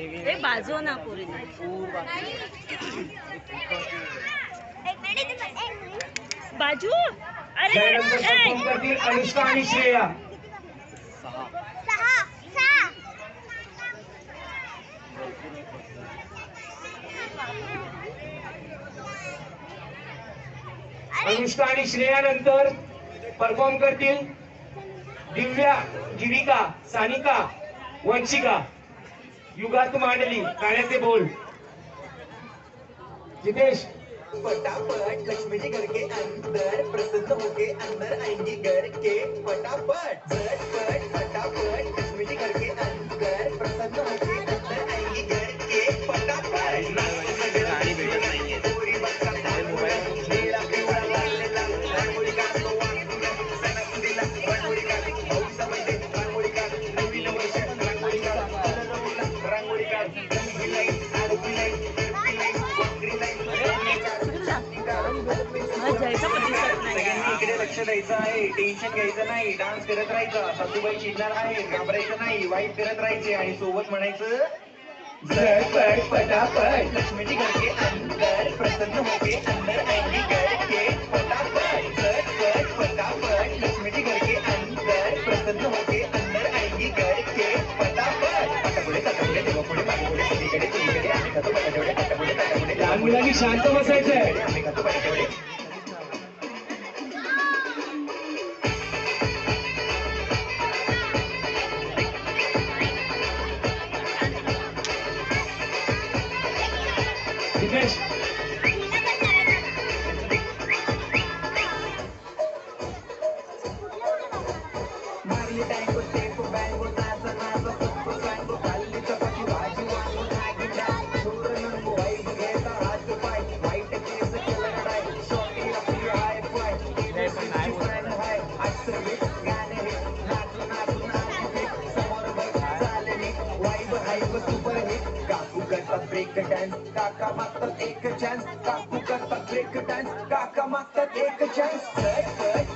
ते बाजू ना पुरी बाजू अरे अनुष्का आणि श्रेया अनुष्का आणि श्रेया नंतर परफॉर्म करतील दिव्या, जीविका, सानिका, वंशिका. युगात मांडली गाण्याचे बोल. जितेश. फटाफट लक्ष्मी जी घर के अंदर प्रसन्न होके अंदर आएंगी घर के फटाफट झटपट फटाफट लक्ष्मी जी घर के अंदर प्रसन्न होके अंदर आएंगी घर के फटाफट लक्ष द्यायचं आहे, टेन्शन घ्यायचं नाही, डान्स करत राहायचा. सासूबाई चिडणार आहे, घाबरायचं नाही, वाईट करत राहायचे आणि सोबत म्हणायचं झटपट फटाफट लक्ष्मी जी घर के अंदर प्रसन्न होके अंदर आएंगी घर के फटाफट झटपट फटाफट लक्ष्मी जी घर के अंदर प्रसन्न होके अंदर आएंगी घर के फटाफट पटापुढे तटापुढे देवा पुढे मागे पुढे सगळीकडे चुलीकडे आम्ही खातो बटाटेवडे पटापुढे तटापुढे लहान मुलांनी शांत बसायचंय. आम्ही खातो बटाटेवडे. जितेश. मारली टँगो टेपो बँगो नाचा नाचा सबको सांगो खाल्ली चपाती भाजी वांगो नागी डाळ छोर नंगो वाईट घेता हात पाय वाईट केस केलं डाय शॉटी आपली हाय फाय इनोसेंटची फ्रेंड हाय आजचं हिट गाणे हिट नाचू नाचू नाचू हिट समोर बघ चाले हिट वाईब हाईब सुपर हिट काकू करतात ब्रेक डान्स काका मागतात एक चान्स काकू करतात ब्रेक डान्स काका मागतात एक चान्स